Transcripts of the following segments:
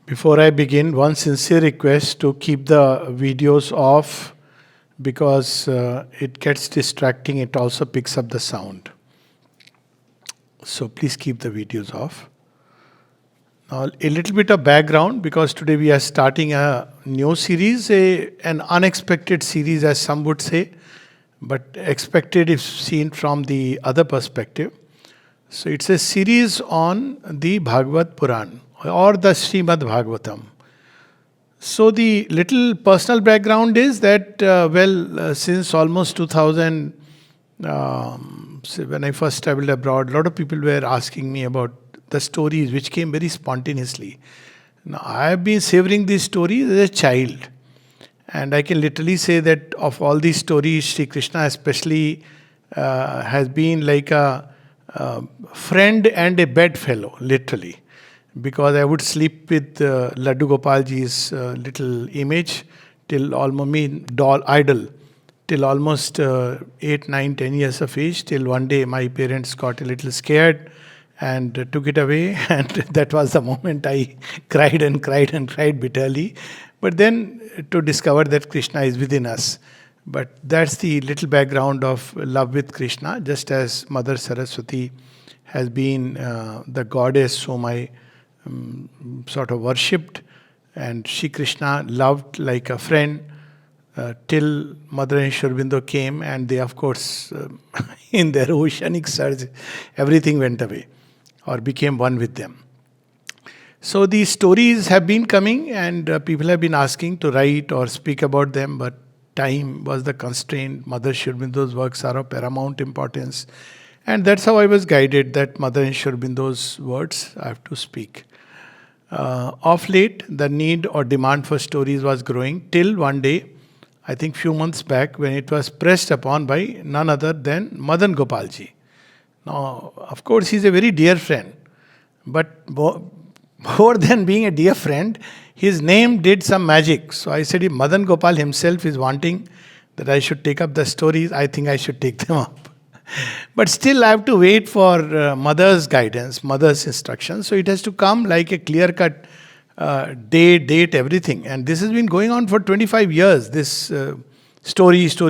Before I begin, one sincere request to keep the videos off because it gets distracting. It also picks up the sound. So please keep the videos off. Now, a little bit of background because today we are starting a new series, an unexpected series, as some would say, but expected if seen from the other perspective. So it's a series on the Bhagavat Purana or the Srimad Bhagwatam. So the little personal background is that, since almost 2000, when I first traveled abroad, a lot of people were asking me about the stories which came very spontaneously. Now, I have been savoring these stories as a child. And I can literally say that of all these stories, Sri Krishna especially has been like a friend and a bedfellow, literally. Because I would sleep with Laddu Gopalji's little image till almost doll idol till almost 8, 9, 10 years of age. Till one day my parents got a little scared and took it away, and that was the moment I cried and cried and cried bitterly. But then to discover that Krishna is within us. But that's the little background of love with Krishna, just as Mother Saraswati has been the goddess whom I sort of worshipped, and Shri Krishna loved like a friend till Mother and Aurobindo came, and they, of course, in their oceanic surge, everything went away or became one with them. So these stories have been coming, and people have been asking to write or speak about them, but time was the constraint. Mother Aurobindo works are of paramount importance. And that's how I was guided, that Mother and Aurobindo words I have to speak. Of late, the need or demand for stories was growing till one day, I think few months back, when it was pressed upon by none other than Madan Gopalji. Now, of course, he's a very dear friend, but more than being a dear friend, his name did some magic. So I said, if Madan Gopal himself is wanting that I should take up the stories, I think I should take them up. But still, I have to wait for mother's guidance, mother's instructions. So it has to come like a clear-cut date, everything. And this has been going on for 25 years, this stories.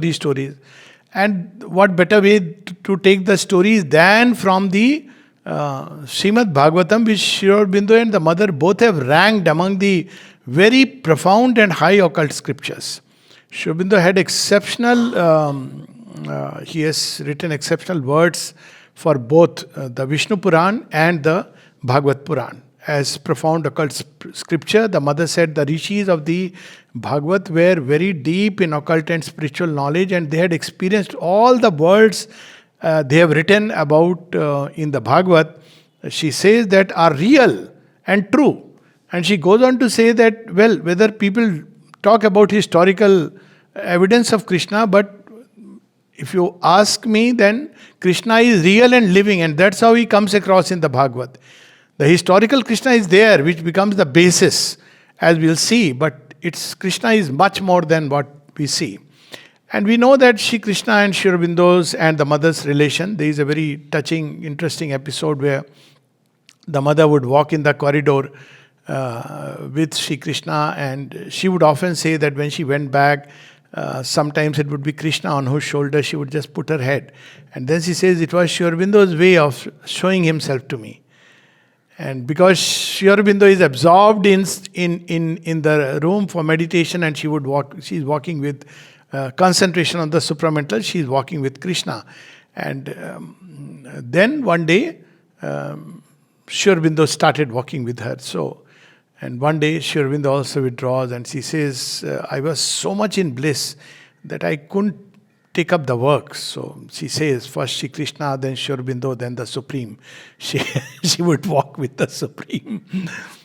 And what better way to take the stories than from the Srimad Bhagwatam, which Sri Aurobindo and the mother both have ranked among the very profound and high occult scriptures. Sri Aurobindo had exceptional... he has written exceptional words for both the Vishnu Purana and the Bhagavat Purana. As profound occult scripture, the mother said the rishis of the Bhagavat were very deep in occult and spiritual knowledge, and they had experienced all the words they have written about in the Bhagavat. She says that are real and true. And she goes on to say that, whether people talk about historical evidence of Krishna, but if you ask me, then Krishna is real and living, and that's how he comes across in the Bhagavat. The historical Krishna is there, which becomes the basis, as we'll see, but Krishna is much more than what we see. And we know that Shri Krishna and Sri Aurobindo's and the mother's relation, there is a very touching, interesting episode where the mother would walk in the corridor with Shri Krishna, and she would often say that when she went back, sometimes it would be Krishna on whose shoulder she would just put her head. And then she says it was Sri Aurobindo's way of showing himself to me. And because Sri Aurobindo is absorbed in the room for meditation, and she's walking with concentration on the supramental, she's walking with Krishna. And then one day, Sri Aurobindo started walking with her. And one day, Sri Aurobindo also withdraws, and she says, I was so much in bliss that I couldn't take up the work. So she says, first Shri Krishna, then Sri Aurobindo, then the Supreme. She would walk with the Supreme.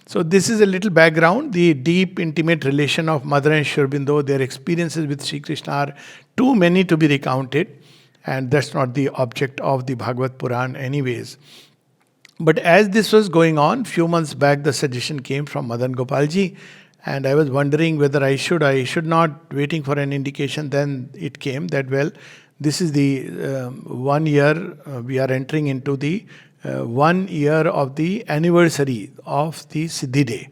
So this is a little background. The deep, intimate relation of Mother and Sri Aurobindo, their experiences with Shri Krishna are too many to be recounted. And that's not the object of the Bhagavat Purana anyways. But as this was going on, few months back, the suggestion came from Madan Gopalji, and I was wondering whether I should not, waiting for an indication. Then it came that, this is the 1 year, we are entering into the 1 year of the anniversary of the Siddhi Day.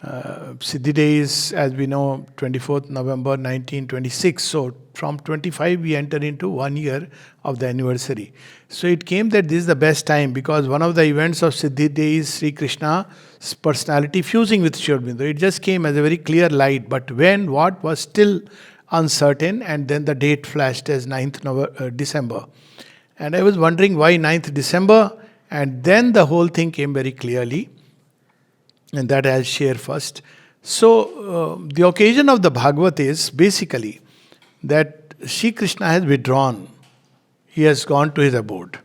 Siddhi Day is, as we know, 24th November 1926. So from 25 we enter into 1 year of the anniversary. So it came that this is the best time because one of the events of Siddhi Day is Sri Krishna's personality fusing with Sri Aurobindo. It just came as a very clear light. But when, what was still uncertain, and then the date flashed as 9th December. And I was wondering why 9th December, and then the whole thing came very clearly. And that I'll share first. So, the occasion of the Bhagavat is basically that Sri Krishna has withdrawn. He has gone to his abode.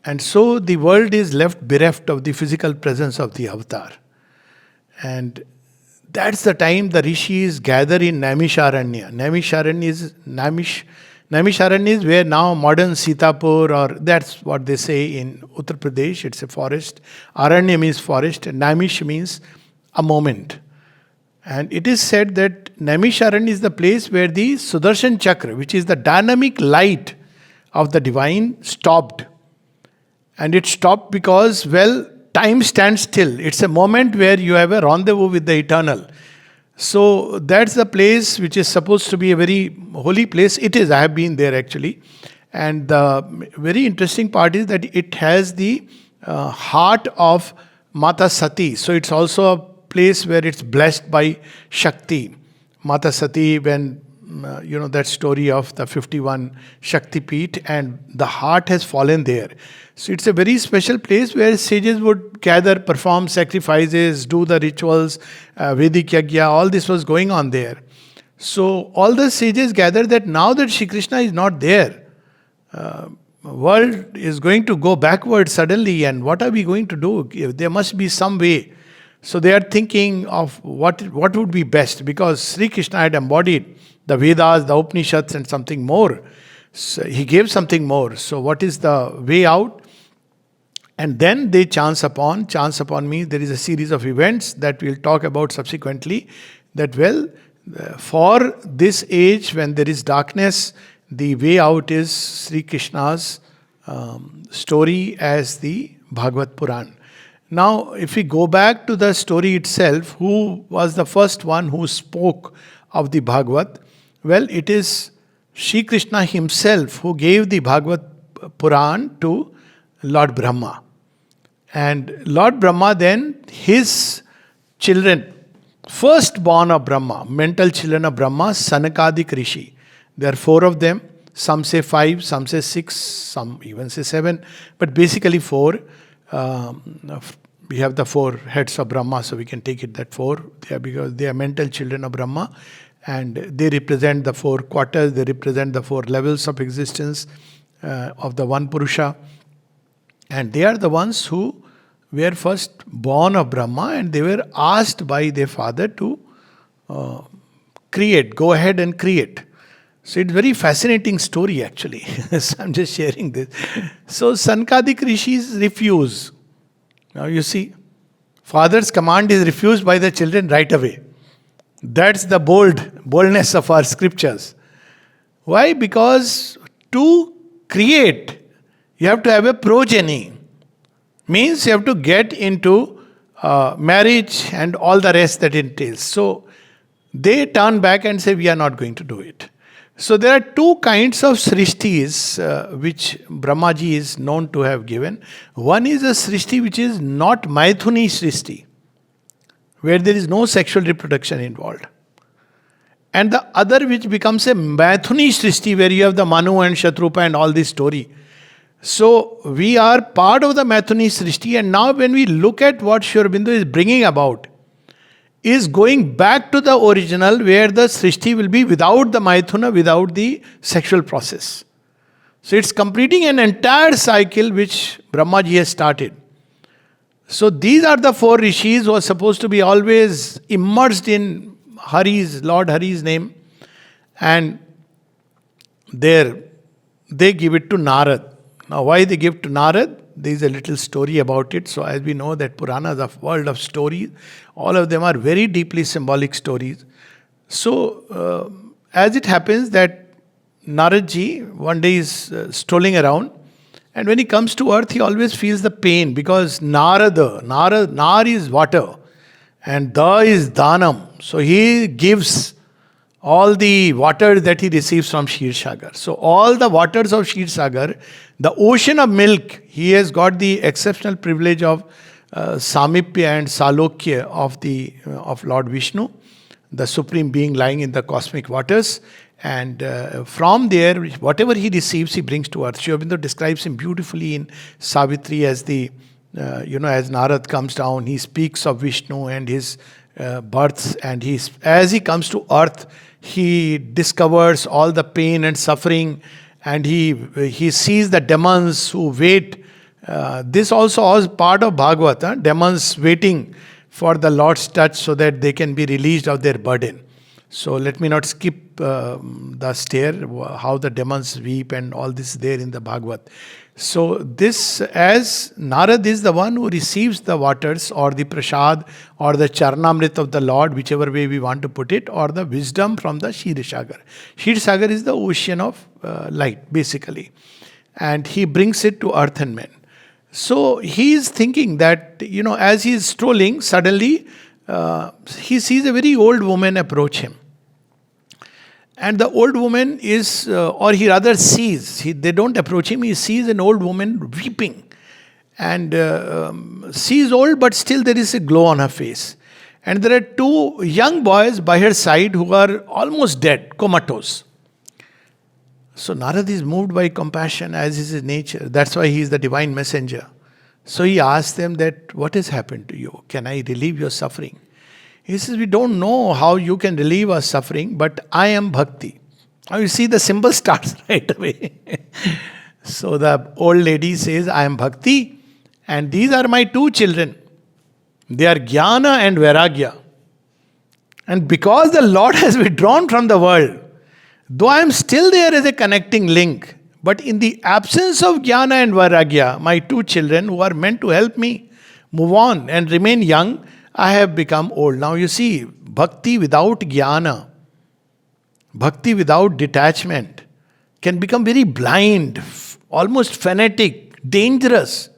And so the world is left bereft of the physical presence of the avatar. And that's the time the rishis gather in Namisharana. Namisharana is where now modern Sitapur, or that's what they say in Uttar Pradesh, it's a forest. Aranya means forest, and Namish means a moment. And it is said that Namisharana is the place where the Sudarshan Chakra, which is the dynamic light of the divine, stopped. And it stopped because, well, time stands still. It's a moment where you have a rendezvous with the eternal. So that's the place which is supposed to be a very holy place. It is. I have been there actually. And the very interesting part is that it has the heart of Mata Sati. So it's also a place where it's blessed by Shakti. Mata Sati, when that story of the 51 Shakti Peeth, and the heart has fallen there. So it's a very special place where sages would gather, perform sacrifices, do the rituals, Vedic Yagya, all this was going on there. So all the sages gather that now that Shri Krishna is not there, world is going to go backward suddenly, and what are we going to do? There must be some way. So they are thinking of what would be best, because Sri Krishna had embodied the Vedas, the Upanishads, and something more. So he gave something more. So what is the way out? And then they chance upon me, there is a series of events that we'll talk about subsequently, that for this age when there is darkness, the way out is Sri Krishna's story as the Bhagavat Purana. Now, if we go back to the story itself, who was the first one who spoke of the Bhagavat? Well, it is Sri Krishna himself who gave the Bhagavat Purana to Lord Brahma. And Lord Brahma then, his children, firstborn of Brahma, mental children of Brahma, Sanakadik Rishi. There are 4 of them. Some say 5, some say 6, some even say 7. But basically 4. We have the 4 heads of Brahma, so we can take it that 4. Because they are mental children of Brahma. And they represent the 4 quarters, they represent the 4 levels of existence of the one Purusha. And they are the ones who were first born of Brahma, and they were asked by their father to create, go ahead and create. So it's a very fascinating story actually. So I'm just sharing this. So Sankadik Rishis refuse. Now you see, father's command is refused by the children right away. That's the boldness of our scriptures. Why? Because to create, you have to have a progeny. Means you have to get into marriage and all the rest that entails. So they turn back and say, we are not going to do it. So there are 2 kinds of srishtis which Brahmaji is known to have given. One is a srishti which is not Maithuni srishti, where there is no sexual reproduction involved. And the other which becomes a Maithuni srishti, where you have the Manu and Shatrupa and all this story. So we are part of the Maithuni srishti, and now when we look at what Sri Aurobindo is bringing about, is going back to the original, where the srishti will be without the Maithuna, without the sexual process. So it's completing an entire cycle which Brahmaji has started. So these are the 4 rishis who are supposed to be always immersed in Lord Hari's name. And there they give it to Narad. Now why they give to Narad? There is a little story about it. So as we know that Purana is a world of stories. All of them are very deeply symbolic stories. So as it happens that Naradji one day is strolling around, and when he comes to earth, he always feels the pain, because Nar is water. And Da is Danam. So he gives all the water that he receives from Shir Sagar. So all the waters of Shir Sagar, the ocean of milk, he has got the exceptional privilege of Samipya and Salokya of Lord Vishnu, the supreme being lying in the cosmic waters. And from there, whatever he receives, he brings to earth. Sri Aurobindo describes him beautifully in Savitri as as Narad comes down, he speaks of Vishnu and his births, and as he comes to earth, he discovers all the pain and suffering, and he sees the demons who wait. This also is part of Bhagavat, demons waiting for the Lord's touch so that they can be released of their burden. So let me not skip the stair, how the demons weep and all this there in the Bhagavat. So this, as Narad is the one who receives the waters or the prasad or the charnamrit of the Lord, whichever way we want to put it, or the wisdom from the Shir Sagar. Shir Sagar is the ocean of light, basically. And he brings it to earth and men. So he is thinking that, as he is strolling, suddenly he sees a very old woman approach him. And the old woman is, or he rather sees, they don't approach him, he sees an old woman weeping. And she is old, but still there is a glow on her face. And there are two young boys by her side who are almost dead, comatose. So Narad is moved by compassion, as is his nature. That's why he is the divine messenger. So he asks them that, what has happened to you? Can I relieve your suffering? He says, we don't know how you can relieve our suffering, but I am Bhakti. Now you see the symbol starts right away. So the old lady says, I am Bhakti, and these are my two children. They are Jnana and Vairagya. And because the Lord has withdrawn from the world, though I am still there as a connecting link, but in the absence of Jnana and Vairagya, my two children who are meant to help me move on and remain young, I have become old. Now you see, bhakti without jnana, bhakti without detachment can become very blind, almost fanatic, dangerous.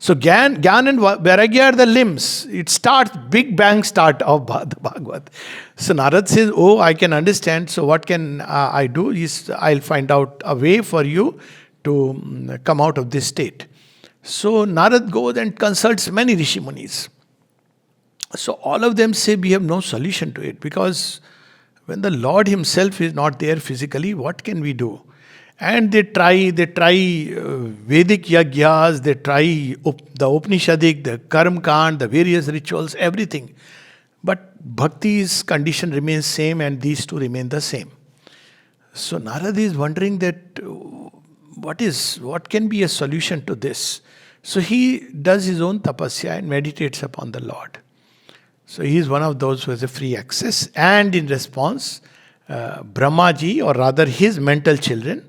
So Gyan and Vairagya are the limbs. It starts, big bang start of the Bhagavat. So Narad says, oh, I can understand. So what can I do? I'll find out a way for you to come out of this state. So Narad goes and consults many Rishi Munis. So all of them say we have no solution to it, because when the Lord himself is not there physically, what can we do? And they try Vedic yagyas, they try the Upanishadic, the Karm Kand, the various rituals, everything. But Bhakti's condition remains same, and these two remain the same. So Narada is wondering that what can be a solution to this? So he does his own tapasya and meditates upon the Lord. So he is one of those who has a free access, and in response, Brahmaji, or rather his mental children,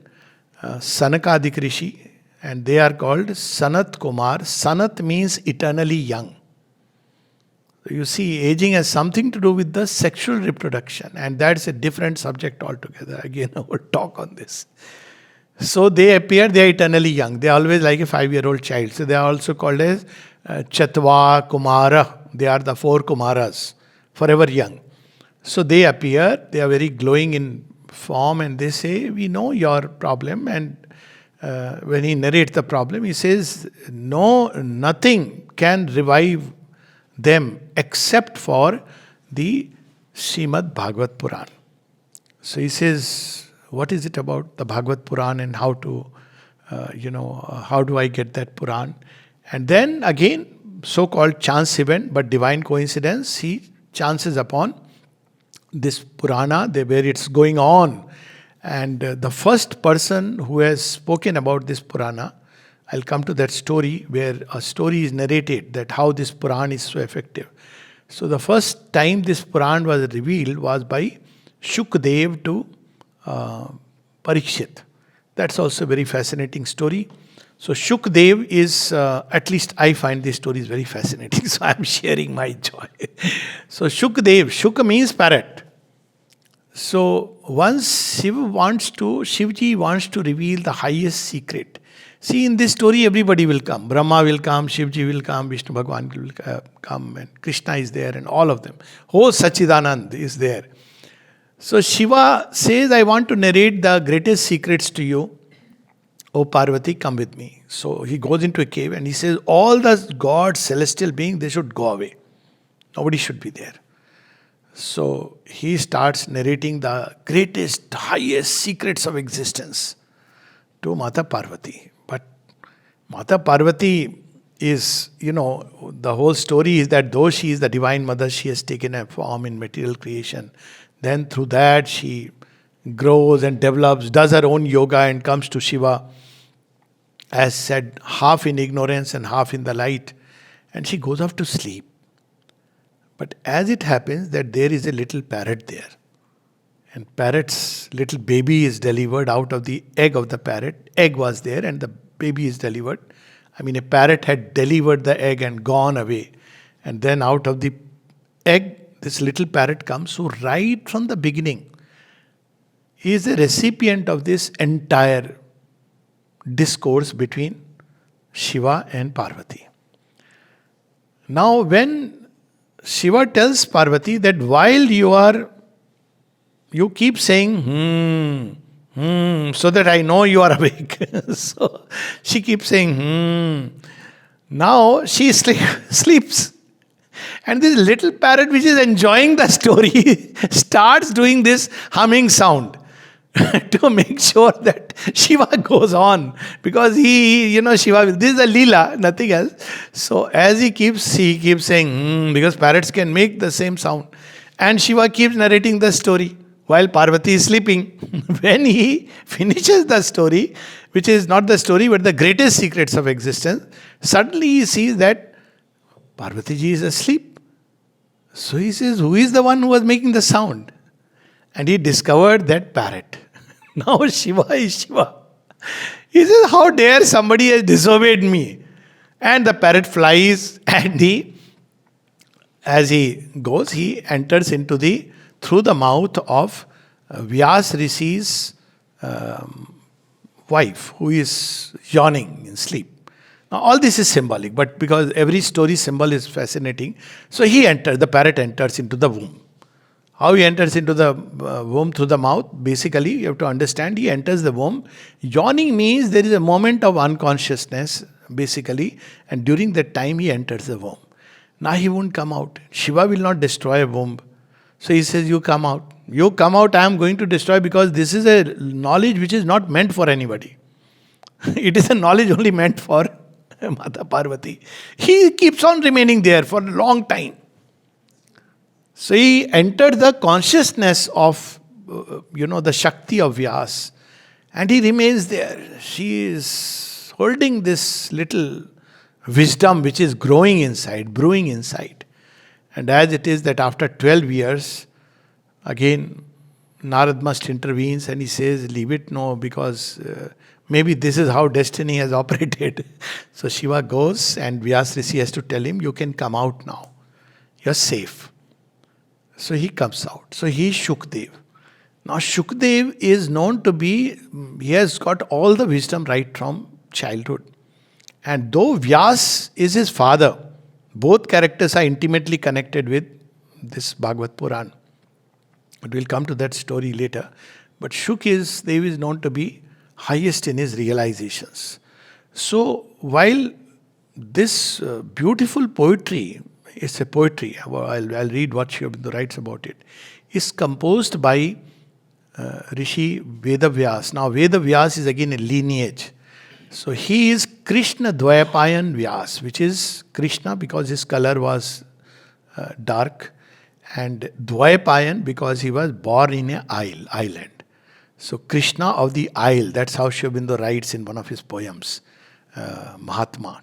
Sanakadik Rishi, and they are called Sanat Kumar. Sanat means eternally young. So you see, aging has something to do with the sexual reproduction, and that's a different subject altogether. Again, I will talk on this. So they appear, they are eternally young. They are always like a 5-year-old child. So they are also called as Chatva Kumara. They are the 4 Kumaras, forever young. So they appear, they are very glowing in form, and they say, we know your problem. And when he narrates the problem, he says, no, nothing can revive them except for the Srimad Bhagavat Purana. So he says, what is it about the Bhagavat Purana, and how to, how do I get that Purana? And then again, so-called chance event, but divine coincidence, he chances upon this Purana, where it's going on. And the first person who has spoken about this Purana, I'll come to that story, where a story is narrated that how this Purana is so effective. So the first time this Purana was revealed was by Shukdev to Parikshit. That's also a very fascinating story. So Shukdev is, at least I find this story is very fascinating, so I'm sharing my joy. So Shukdev, Shuk means parrot. So once Shivji wants to reveal the highest secret. See, in this story, everybody will come. Brahma will come, Shivji will come, Vishnu Bhagwan will come, and Krishna is there, and all of them. Whole Sachidanand is there. So Shiva says, I want to narrate the greatest secrets to you. O Parvati, come with me. So he goes into a cave and he says, all the gods, celestial beings, they should go away. Nobody should be there. So he starts narrating the greatest, highest secrets of existence to Mata Parvati. But Mata Parvati is, the whole story is that though she is the Divine Mother, she has taken a form in material creation. Then through that she grows and develops, does her own yoga and comes to Shiva, as said, half in ignorance and half in the light. And she goes off to sleep. But as it happens that there is a little parrot there. And parrot's little baby is delivered out of the egg of the parrot. Egg was there and the baby is delivered. A parrot had delivered the egg and gone away. And then out of the egg, this little parrot comes. So right from the beginning, he is the recipient of this entire discourse between Shiva and Parvati. Now when Shiva tells Parvati that while you keep saying, so that I know you are awake. So she keeps saying, Now she sleeps. And this little parrot which is enjoying the story starts doing this humming sound to make sure that Shiva goes on. Because Shiva, this is a Leela, nothing else. So as he keeps saying, because parrots can make the same sound. And Shiva keeps narrating the story while Parvati is sleeping. When he finishes the story, which is not the story but the greatest secrets of existence, suddenly he sees that Parvati ji is asleep. So he says, who is the one who was making the sound? And he discovered that parrot. Now Shiva is Shiva. He says, how dare somebody has disobeyed me? And the parrot flies and as he goes, he enters through the mouth of Vyasa Rishi's wife, who is yawning in sleep. Now all this is symbolic, but because every story symbol is fascinating, so the parrot enters into the womb. How he enters into the womb through the mouth? Basically, you have to understand, he enters the womb. Yawning means there is a moment of unconsciousness, basically, and during that time he enters the womb. Now he won't come out. Shiva will not destroy a womb. So he says, you come out. You come out, I am going to destroy, because this is a knowledge which is not meant for anybody. It is a knowledge only meant for Mata Parvati. He keeps on remaining there for a long time. So he entered the consciousness of, the Shakti of Vyasa. And he remains there. She is holding this little wisdom which is growing inside, brewing inside. And as it is that after 12 years, again, Narad must intervenes and he says, leave it, no, because maybe this is how destiny has operated. So Shiva goes and Vyasa Rishi has to tell him, you can come out now. You're safe. So he comes out. So he is Shukdev. Now Shukdev is known to be, he has got all the wisdom right from childhood. And though Vyasa is his father, both characters are intimately connected with this Bhagavat Purana. But we'll come to that story later. But Shukdev is known to be highest in his realizations. So while this beautiful poetry, it's a poetry, I'll read what Sri Aurobindo writes about it, is composed by Rishi Vedavyas. Now Vedavyas is again a lineage. So he is Krishna Dvayapayan Vyasa, which is Krishna because his color was dark, and Dvayapayan because he was born in an island. So Krishna of the isle, that's how Sri Aurobindo writes in one of his poems, Mahatma.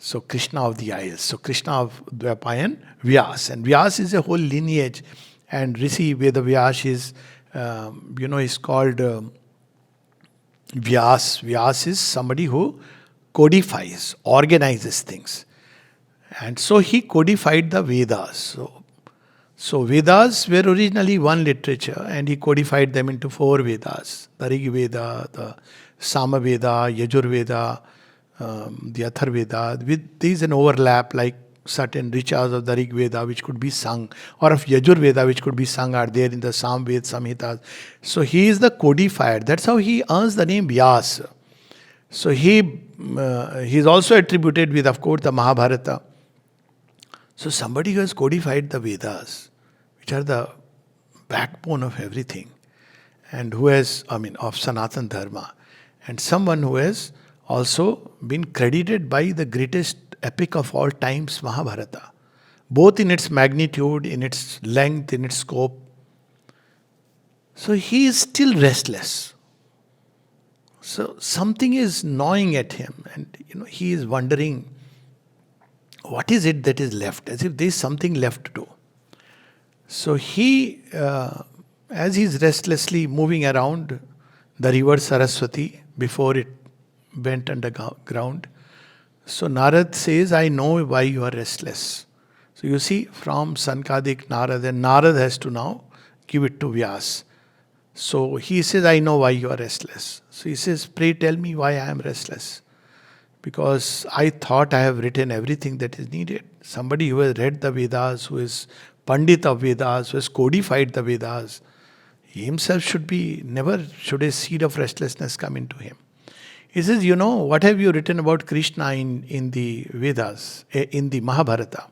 So Krishna of the isles. So Krishna of Dvayapayan Vyasa. And Vyasa is a whole lineage. And Rishi Vedavyas is, is called Vyasa. Vyasa is somebody who codifies, organizes things. And so he codified the Vedas. So Vedas were originally one literature and he codified them into 4 Vedas. The Rig Veda, the Samaveda, Yajurveda, the Atharveda. With these an overlap, like certain riches of the Rig Veda which could be sung, or of Yajurveda which could be sung, are there in the Samved, Samhitas. So he is the codifier. That's how he earns the name Vyasa. So he is also attributed with, of course, the Mahabharata. So somebody who has codified the Vedas, which are the backbone of everything, and who has, of Sanatan Dharma, and someone who has also been credited by the greatest epic of all times, Mahabharata, both in its magnitude, in its length, in its scope. So he is still restless. So something is gnawing at him, and he is wondering, what is it that is left? As if there is something left to do. So he, as he is restlessly moving around the river Saraswati before it went underground, so Narad says, I know why you are restless. So you see, from Sankadik Narad, and Narad has to now give it to Vyas. So he says, I know why you are restless. So he says, pray tell me why I am restless. Because I thought I have written everything that is needed. Somebody who has read the Vedas, who is Pandit of Vedas, who has codified the Vedas, he himself never should a seed of restlessness come into him. He says, what have you written about Krishna in the Vedas, in the Mahabharata?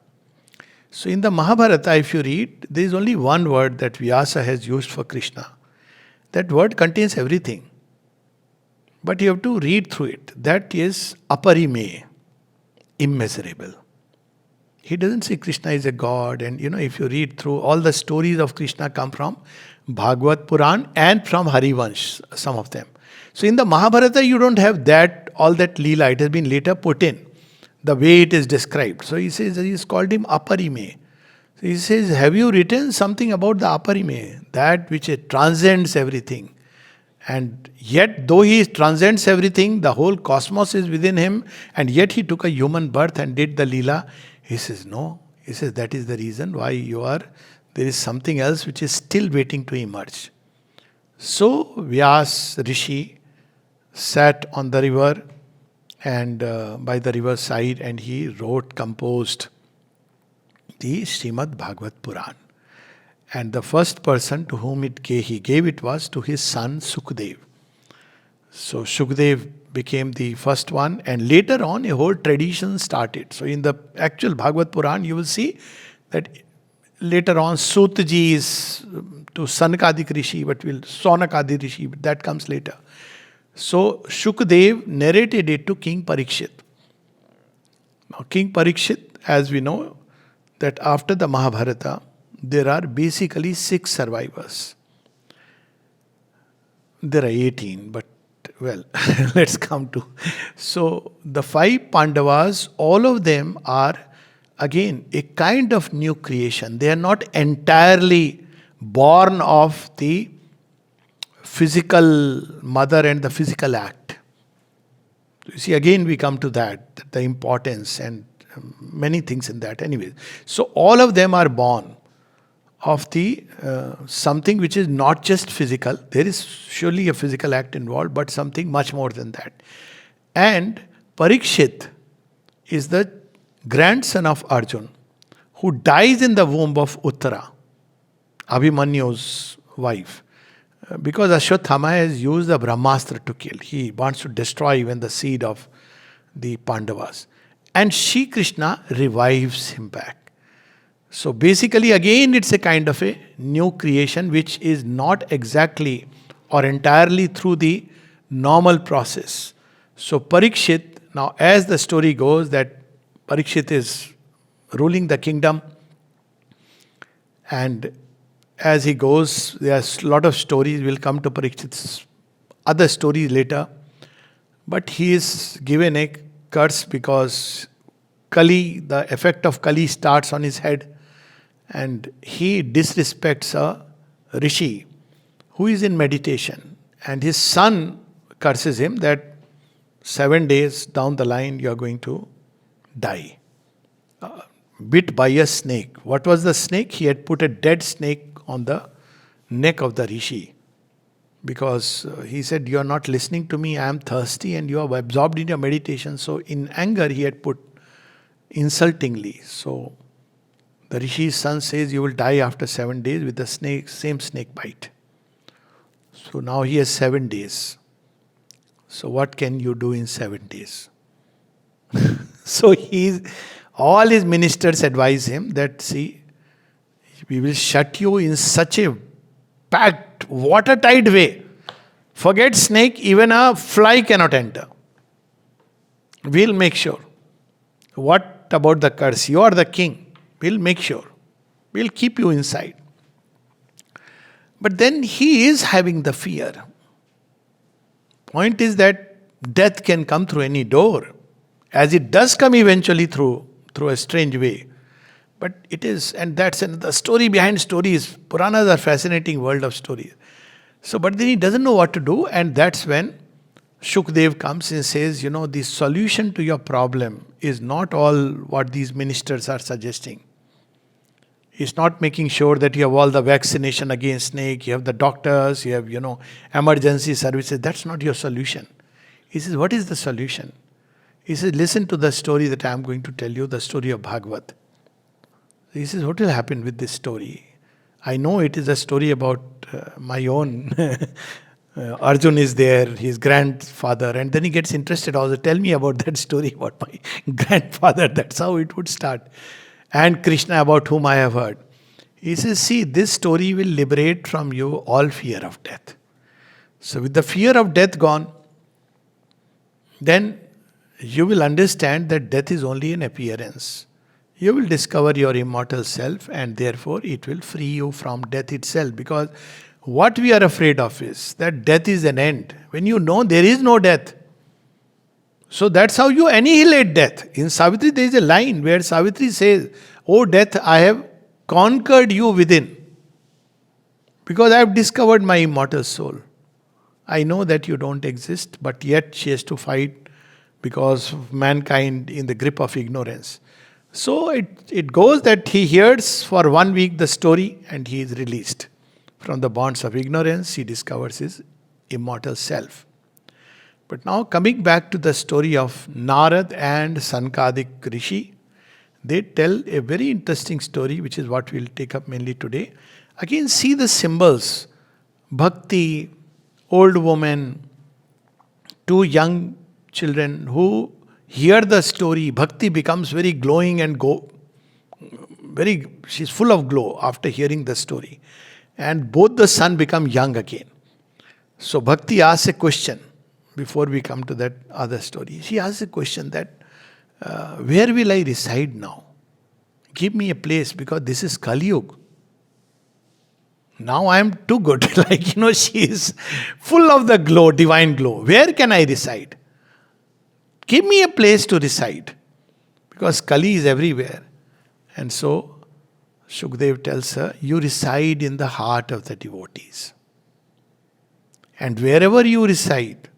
So in the Mahabharata, if you read, there is only one word that Vyasa has used for Krishna. That word contains everything. But you have to read through it. That is aparime, immeasurable. He doesn't say Krishna is a god. And if you read through, all the stories of Krishna come from Bhagavat Purana and from Harivansh, some of them. So in the Mahabharata, you don't have all that Leela. It has been later put in, the way it is described. So he says, he's called him aparime. So he says, have you written something about the aparime, that which transcends everything? And yet, though he transcends everything, the whole cosmos is within him, and yet he took a human birth and did the Leela. He says, no. He says, that is the reason why there is something else which is still waiting to emerge. So, Vyas Rishi sat on the river and by the river side, and he composed the Srimad Bhagavat Purana. And the first person to whom he gave it was to his son Shukdev. So Shukdev became the first one, and later on a whole tradition started. So in the actual Bhagavat Purana, you will see that later on Sutaji is to Sanakadik Rishi, but Sonakadi Rishi, but that comes later. So Shukdev narrated it to King Parikshit. Now King Parikshit, as we know, that after the Mahabharata, there are basically 6 survivors. There are 18, but let's come to. So the 5 Pandavas, all of them are again a kind of new creation. They are not entirely born of the physical mother and the physical act. You see, again we come to that, the importance and many things in that. Anyway, so all of them are born of the something which is not just physical. There is surely a physical act involved, but something much more than that. And Parikshit is the grandson of Arjun, who dies in the womb of Uttara, Abhimanyu's wife. Because Ashwatthama has used the Brahmastra to kill. He wants to destroy even the seed of the Pandavas. And Shri Krishna revives him back. So basically, again, it's a kind of a new creation which is not exactly or entirely through the normal process. So Parikshit, now as the story goes, that Parikshit is ruling the kingdom, and as he goes, there's a lot of stories. Will come to Parikshit's other stories later. But he is given a curse because Kali, the effect of Kali starts on his head, and he disrespects a rishi who is in meditation, and his son curses him that 7 days down the line you are going to die. Bit by a snake. What was the snake? He had put a dead snake on the neck of the rishi. because he said, "You are not listening to me, I am thirsty and you are absorbed in your meditation." So in anger he had put insultingly. So the Rishi's son says, "You will die after 7 days with the same snake bite." So now he has 7 days. So what can you do in 7 days? So all his ministers advise him that, "See, we will shut you in such a packed, watertight way. Forget snake, even a fly cannot enter. We'll make sure. What about the curse? You are the king. We'll make sure. We'll keep you inside." But then he is having the fear. Point is that death can come through any door, as it does come eventually through a strange way. But it is, and that's the story behind stories. Puranas are fascinating world of stories. So, but then he doesn't know what to do, and that's when Shukdev comes and says, the solution to your problem is not all what these ministers are suggesting. He's not making sure that you have all the vaccination against snake, you have the doctors, you have, emergency services. That's not your solution. He says, what is the solution? He says, listen to the story that I am going to tell you, the story of Bhagavat. He says, what will happen with this story? I know it is a story about my own. Arjun is there, his grandfather, and then he gets interested also. Tell me about that story about my grandfather. That's how it would start. And Krishna, about whom I have heard. He says, see, this story will liberate from you all fear of death. So with the fear of death gone, then you will understand that death is only an appearance. You will discover your immortal self, and therefore it will free you from death itself. Because what we are afraid of is that death is an end. When you know there is no death, so that's how you annihilate death. In Savitri, there is a line where Savitri says, "O death, I have conquered you within, because I have discovered my immortal soul. I know that you don't exist," but yet she has to fight because of mankind in the grip of ignorance. So it goes that he hears for 1 week the story and he is released from the bonds of ignorance. He discovers his immortal self. But now coming back to the story of Narada and Sankadik Rishi, they tell a very interesting story, which is what we'll take up mainly today. Again, see the symbols. Bhakti, old woman, two young children who hear the story. Bhakti becomes very glowing and she's full of glow after hearing the story. And both the son become young again. So Bhakti asks a question. Before we come to that other story, she asks a question that, where will I reside now? Give me a place, because this is Kali Yuga. Now I am too good. She is full of the glow, divine glow. Where can I reside? Give me a place to reside. Because Kali is everywhere. And so Shukdev tells her, you reside in the heart of the devotees. And wherever you reside,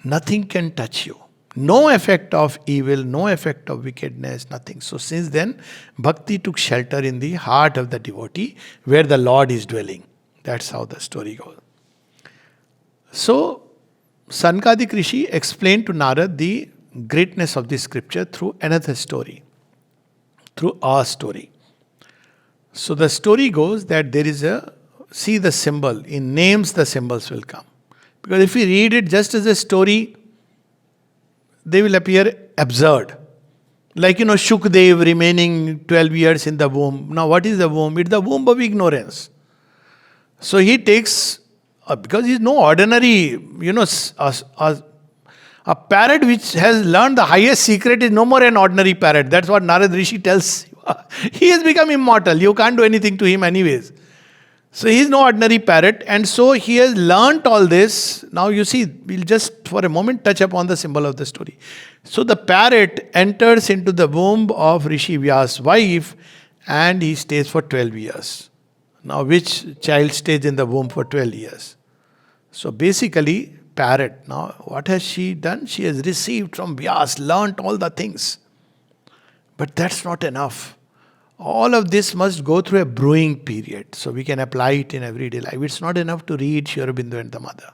nothing can touch you. No effect of evil, no effect of wickedness, nothing. So since then, Bhakti took shelter in the heart of the devotee where the Lord is dwelling. That's how the story goes. So, Sankadik Rishi explained to Narada the greatness of the scripture through another story, through our story. So the story goes that there is see the symbol, in names the symbols will come. Because if we read it just as a story, they will appear absurd. Like, Shukdev remaining 12 years in the womb. Now, what is the womb? It's the womb of ignorance. So he takes, because he's no ordinary, a parrot which has learned the highest secret is no more an ordinary parrot. That's what Narada Rishi tells. He has become immortal. You can't do anything to him anyways. So he is no ordinary parrot, and so he has learnt all this. Now you see, we'll just for a moment touch upon the symbol of the story. So the parrot enters into the womb of Rishi Vyasa's wife, and he stays for 12 years. Now which child stays in the womb for 12 years? So basically, parrot. Now what has she done? She has received from Vyasa, learnt all the things. But that's not enough. All of this must go through a brewing period so we can apply it in everyday life. It's not enough to read Sri Aurobindo and the Mother.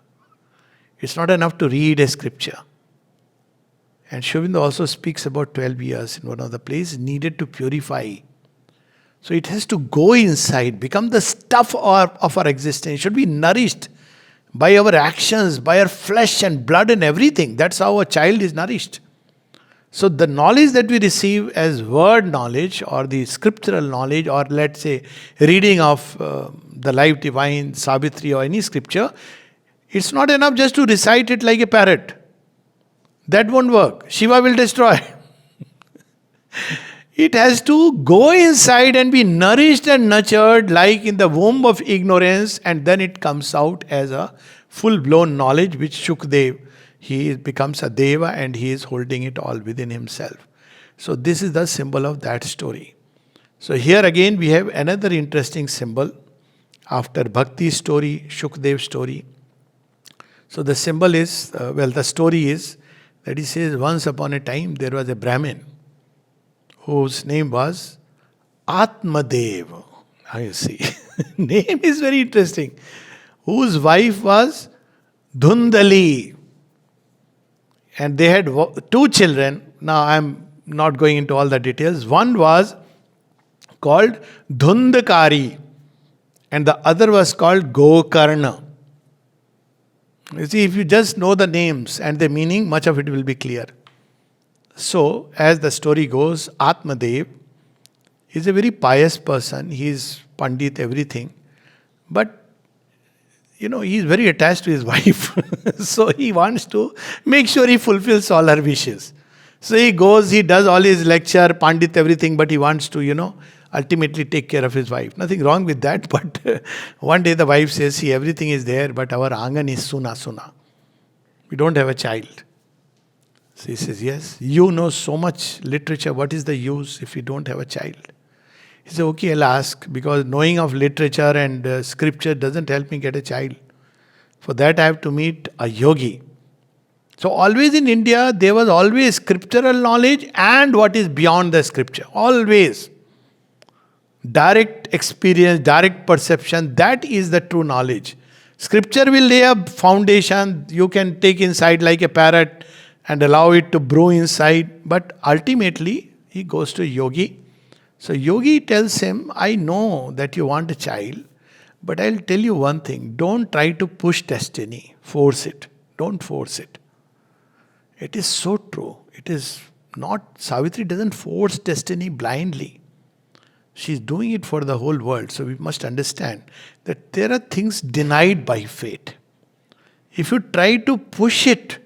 It's not enough to read a scripture. And Sri Aurobindo also speaks about 12 years in one of the places needed to purify. So it has to go inside, become the stuff of our existence. It should be nourished by our actions, by our flesh and blood and everything. That's how a child is nourished. So the knowledge that we receive as word knowledge or the scriptural knowledge, or let's say reading of the life divine, Savitri or any scripture, it's not enough just to recite it like a parrot. That won't work. Shiva will destroy. It has to go inside and be nourished and nurtured like in the womb of ignorance, and then it comes out as a full-blown knowledge which Shukdev, he becomes a deva and he is holding it all within himself. So this is the symbol of that story. So here again we have another interesting symbol after Bhakti story, Shukdev story. So the symbol is, the story is that he says once upon a time there was a Brahmin whose name was Atmadeva. Now you see, name is very interesting. Whose wife was Dhundhuli. And they had two children. Now I am not going into all the details. One was called Dhundhakari and the other was called Gokarna. You see, if you just know the names and the meaning, much of it will be clear. So, as the story goes, Atmadeva is a very pious person. He is Pandit, everything. But, he is very attached to his wife. So, he wants to make sure he fulfills all her wishes. So, he goes, he does all his lecture, Pandit, everything, but he wants to, ultimately take care of his wife. Nothing wrong with that, but one day the wife says, see, everything is there, but our angan is suna. We don't have a child. So he says, yes, you know so much literature. What is the use if you don't have a child? He said, okay, I'll ask, because knowing of literature and scripture doesn't help me get a child. For that I have to meet a yogi. So always in India, there was always scriptural knowledge and what is beyond the scripture. Always. Direct experience, direct perception, that is the true knowledge. Scripture will lay a foundation, you can take inside like a parrot and allow it to brew inside. But ultimately, he goes to yogi. So yogi tells him, I know that you want a child, but I'll tell you one thing. Don't try to push destiny. Force it. Don't force it. It is so true. It is not, Savitri doesn't force destiny blindly. She's doing it for the whole world. So we must understand that there are things denied by fate. If you try to push it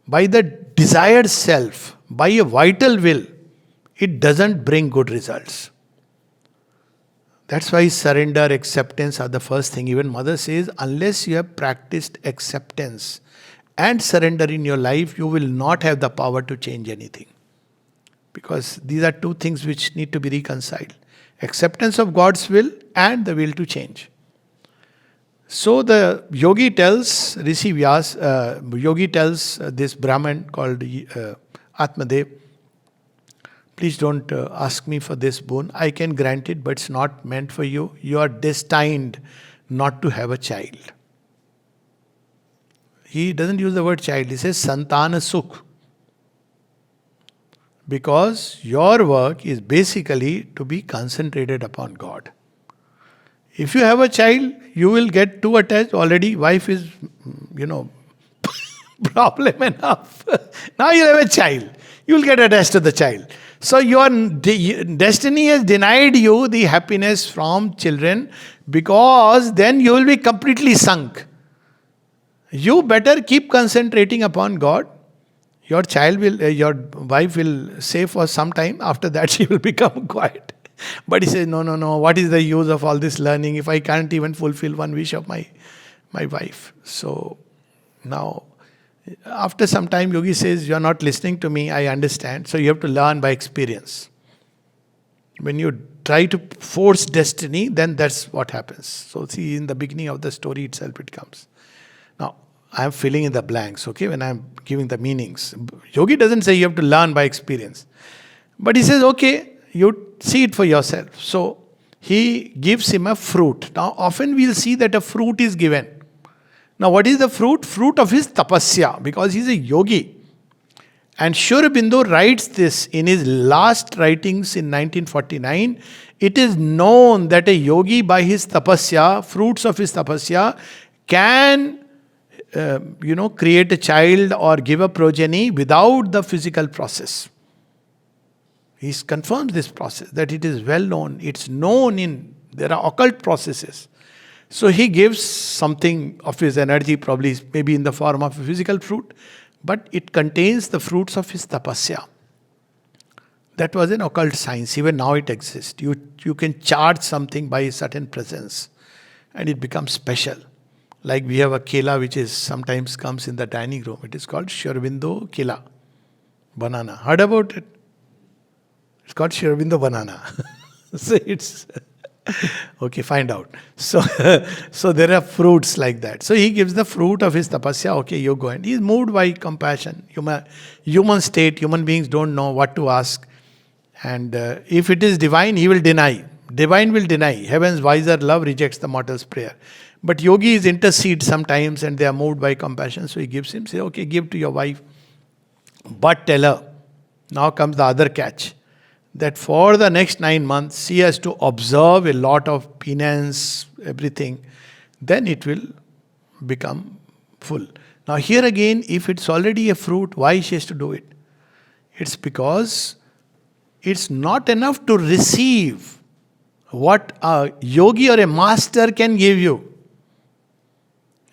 by the desired self, by a vital will, it doesn't bring good results. That's why surrender, acceptance are the first thing. Even Mother says, unless you have practiced acceptance and surrender in your life, you will not have the power to change anything. Because these are two things which need to be reconciled. Acceptance of God's will and the will to change. So the yogi tells, Rishi Vyasa, yogi tells this Brahman called Atmadeva, please don't ask me for this boon. I can grant it, but it's not meant for you. You are destined not to have a child. He doesn't use the word child. He says Santana Sukh. Because your work is basically to be concentrated upon God. If you have a child, you will get too attached. Already wife is, problem enough. Now you have a child. You will get attached to the child. So your destiny has denied you the happiness from children, because then you will be completely sunk. You better keep concentrating upon God. Your child will, your wife will say for some time, after that she will become quiet. But he says, no, what is the use of all this learning if I can't even fulfill one wish of my wife? So now, after some time, yogi says, you are not listening to me, I understand. So you have to learn by experience. When you try to force destiny, then that's what happens. So see, in the beginning of the story itself it comes. Now, I am filling in the blanks, okay, when I am giving the meanings. Yogi doesn't say you have to learn by experience. But he says, okay, You see it for yourself. So he gives him a fruit. Now often we'll see that a fruit is given. Now what is the fruit? Fruit of his tapasya, because he's a yogi. And Sri Aurobindo writes this in his last writings in 1949. It is known that a yogi by his tapasya, fruits of his tapasya, can create a child or give a progeny without the physical process. He confirms this process, that it is well known. It's known there are occult processes. So he gives something of his energy, probably maybe in the form of a physical fruit, but it contains the fruits of his tapasya. That was an occult science. Even now it exists. You can charge something by a certain presence and it becomes special. Like we have a kela which is sometimes comes in the dining room. It is called Sri Aurobindo kela. Banana. Heard about it? It's called Sri Aurobindo banana. So it's... okay, find out. So there are fruits like that. So he gives the fruit of his tapasya. Okay, you go. And he is moved by compassion. Human state, human beings don't know what to ask. And if it is divine, he will deny. Divine will deny. Heaven's wiser love rejects the mortal's prayer. But yogis intercede sometimes and they are moved by compassion. So he gives him, say, okay, give to your wife. But tell her, now comes the other catch, that for the next 9 months, she has to observe a lot of penance, everything. Then it will become full. Now here again, if it's already a fruit, why she has to do it? It's because it's not enough to receive what a yogi or a master can give you.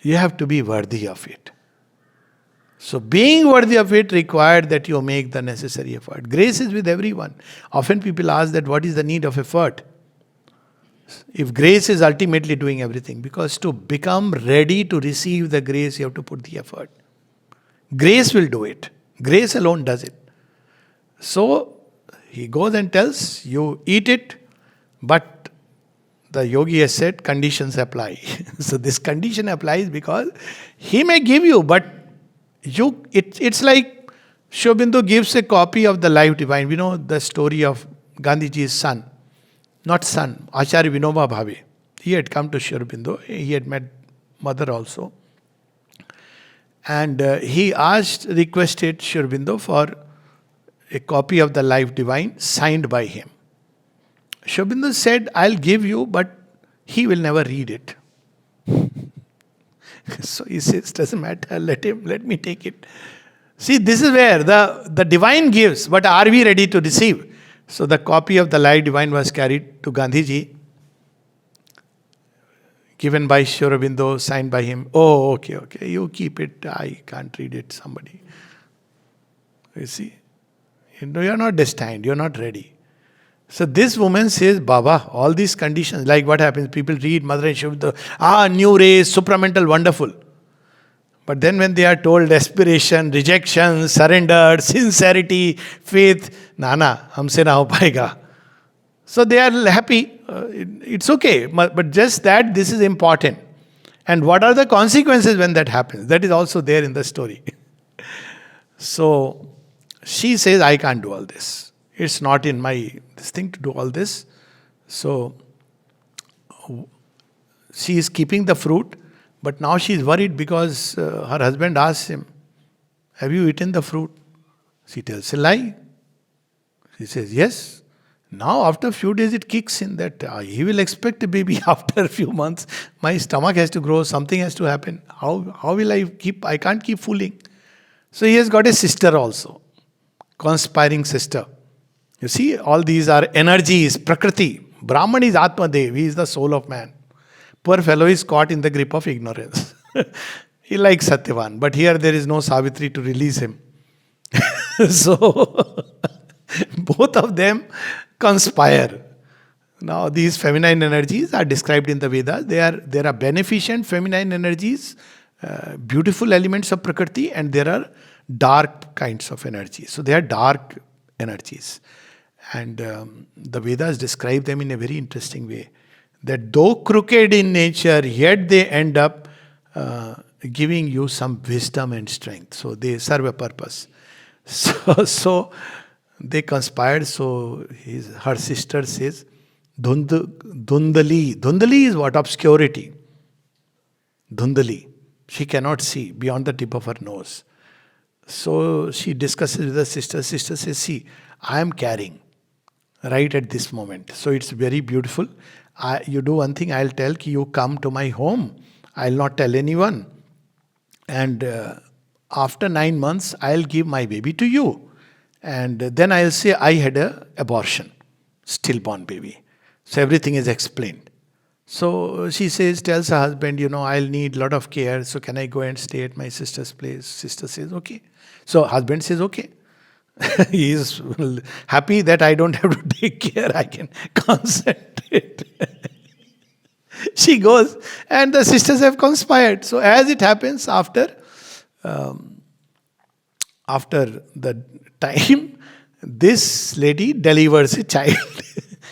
You have to be worthy of it. So being worthy of it required that you make the necessary effort. Grace is with everyone. Often people ask that what is the need of effort? If grace is ultimately doing everything, because to become ready to receive the grace, you have to put the effort. Grace will do it. Grace alone does it. So he goes and tells, you eat it, but the yogi has said conditions apply. So this condition applies because he may give you, but it's like Sri Aurobindo gives a copy of the life divine. We know the story of Gandhiji's son. Not son, Acharya Vinoba Bhave. He had come to Sri Aurobindo. He had met mother also. And he requested Sri Aurobindo for a copy of the life divine signed by him. Sri Aurobindo said, I'll give you, but he will never read it. So he says, doesn't matter, let me take it. See, this is where the divine gives, but are we ready to receive? So the copy of the life divine was carried to Gandhiji, given by Sri Aurobindo, signed by him. Oh, okay, you keep it, I can't read it, somebody. You see, you're not destined, you're not ready. So this woman says, Baba, all these conditions, like what happens, people read Mother and Sri Aurobindo, new race, supramental, wonderful. But then when they are told aspiration, rejection, surrender, sincerity, faith, humse na ho paega. So they are happy, it's okay, but just that this is important. And what are the consequences when that happens? That is also there in the story. So she says, I can't do all this. It's not in my thing to do all this. So she is keeping the fruit, but now she is worried because her husband asks him, have you eaten the fruit? She tells a lie. She says, yes. Now after a few days it kicks in that he will expect a baby after a few months. My stomach has to grow, something has to happen. How will I keep? I can't keep fooling. So he has got a sister also, conspiring sister. You see, all these are energies, Prakriti. Brahman is Atmadeva, he is the soul of man. Poor fellow is caught in the grip of ignorance. He likes Satyavan, but here there is no Savitri to release him. So, both of them conspire. Now, these feminine energies are described in the Vedas. There are beneficent feminine energies, beautiful elements of Prakriti, and there are dark kinds of energies. So, they are dark energies. And the Vedas describe them in a very interesting way. That though crooked in nature, yet they end up giving you some wisdom and strength. So they serve a purpose. So They conspired, so her sister says, Dhundhuli. Dhundhuli is what? Obscurity. Dhundhuli. She cannot see beyond the tip of her nose. So she discusses with her sister. Sister says, see, I am carrying right at this moment. So it's very beautiful. You do one thing, I'll tell you come to my home. I'll not tell anyone. And after 9 months, I'll give my baby to you. And then I'll say I had an abortion, stillborn baby. So everything is explained. So she tells her husband, I'll need a lot of care. So can I go and stay at my sister's place? Sister says, okay. So husband says, okay. He is happy that I don't have to take care. I can concentrate. She goes and the sisters have conspired. So as it happens after the time, this lady delivers a child,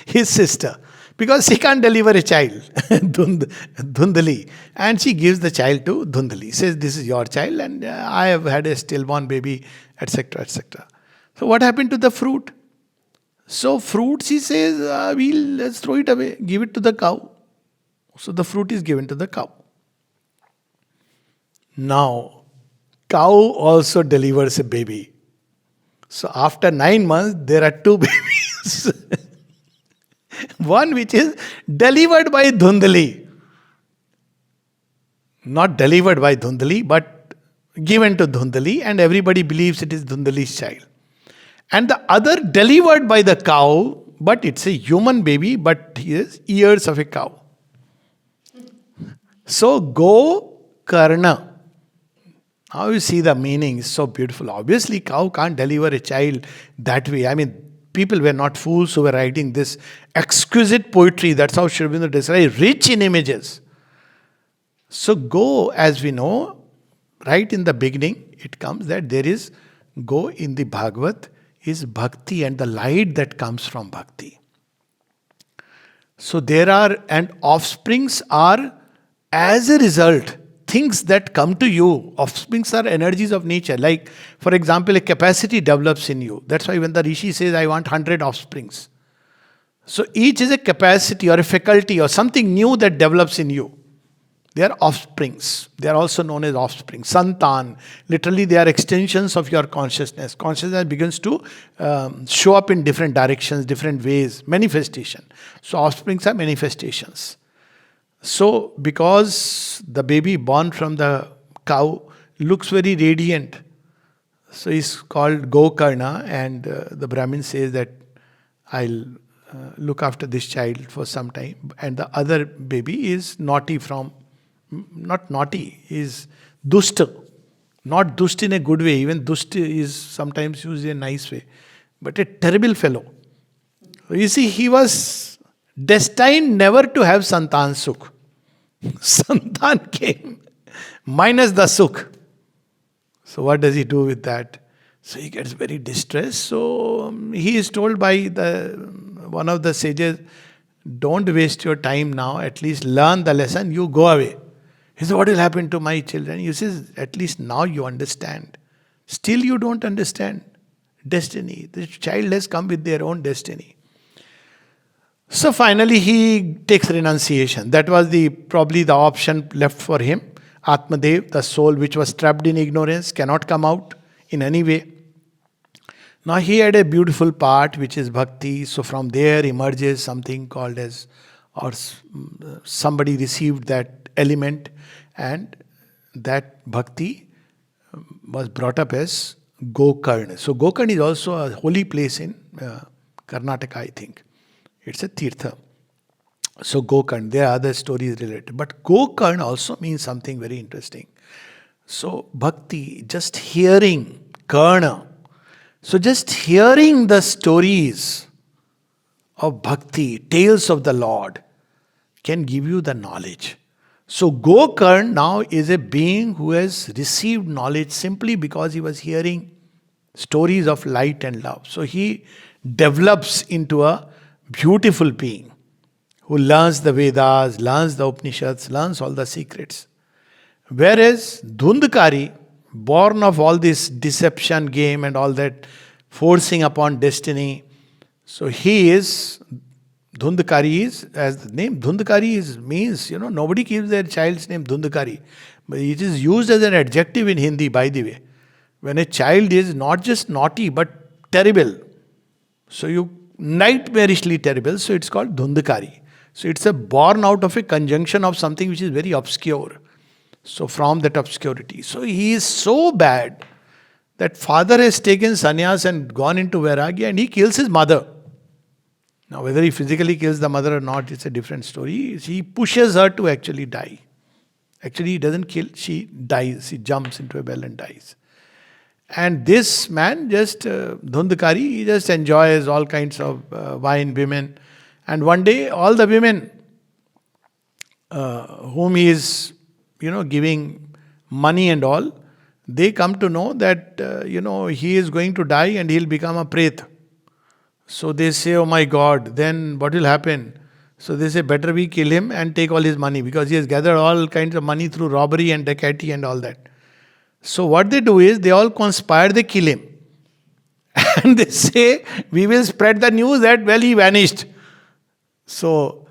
his sister, because she can't deliver a child, Dhundhuli. And she gives the child to Dhundhuli. Says, this is your child and I have had a stillborn baby, etc., etc. So what happened to the fruit? So fruit, she says, let's throw it away, give it to the cow. So the fruit is given to the cow. Now, cow also delivers a baby. So after 9 months, there are 2 babies. One which is delivered by Dhundhuli. Not delivered by Dhundhuli, but given to Dhundhuli, and everybody believes it is Dhundhuli's child. And the other delivered by the cow, but it's a human baby, but he has ears of a cow. So, Go Karna. Now you see the meaning is so beautiful. Obviously, cow can't deliver a child that way. I mean, people were not fools who were writing this exquisite poetry. That's how Sri Aurobindo describes, rich in images. So, go, as we know, right in the beginning, it comes that there is go in the Bhagavat is bhakti and the light that comes from bhakti. So, there are, and offsprings are, as a result, things that come to you. Offsprings are energies of nature. Like, for example, a capacity develops in you. That's why when the Rishi says, I want 100 offsprings. So each is a capacity or a faculty or something new that develops in you. They are offsprings. They are also known as offspring. Santan. Literally, they are extensions of your consciousness. Consciousness begins to show up in different directions, different ways. Manifestation. So offsprings are manifestations. So, because the baby born from the cow looks very radiant, so he's called Gokarna, and the Brahmin says that I'll look after this child for some time. And the other baby is naughty not naughty, is dusta. Not dust in a good way, even dust is sometimes used in a nice way, but a terrible fellow. You see, he was destined never to have Santan Sukh. Santan came, minus the Sukh. So what does he do with that? So he gets very distressed. So he is told by one of the sages, don't waste your time now, at least learn the lesson, you go away. He says, what will happen to my children? He says, at least now you understand. Still you don't understand destiny. The child has come with their own destiny. So finally he takes renunciation. That was probably the option left for him. Atmadeva, the soul which was trapped in ignorance, cannot come out in any way. Now he had a beautiful part which is bhakti. So from there emerges something called as, or somebody received that element, and that bhakti was brought up as Gokarna. So Gokarna is also a holy place in Karnataka, I think. It's a tirtha. So Gokarna, there are other stories related. But Gokarna also means something very interesting. So bhakti, just hearing, karna. So just hearing the stories of bhakti, tales of the Lord, can give you the knowledge. So Gokarna now is a being who has received knowledge simply because he was hearing stories of light and love. So he develops into a beautiful being who learns the Vedas, learns the Upanishads, learns all the secrets. Whereas Dhundhkari, born of all this deception game and all that, forcing upon destiny. So he is, Dhundhkari is, as the name Dhundhkari is, means, nobody keeps their child's name Dhundhkari. But it is used as an adjective in Hindi, by the way. When a child is not just naughty, but terrible. So nightmarishly terrible, so it's called Dhundhkari. So it's a born out of a conjunction of something which is very obscure. So from that obscurity. So he is so bad that father has taken sannyas and gone into vairagya and he kills his mother. Now whether he physically kills the mother or not, it's a different story. He pushes her to actually die. Actually he doesn't kill, she dies. She jumps into a well and dies. And this man just, Dhundhkari, he just enjoys all kinds of wine, women. And one day all the women whom he is, giving money and all, they come to know that, he is going to die and he'll become a preta. So they say, oh my God, then what will happen? So they say, better we kill him and take all his money, because he has gathered all kinds of money through robbery and dacoity and all that. So what they do is, they all conspire, they kill him. And they say, we will spread the news that, well, he vanished. So,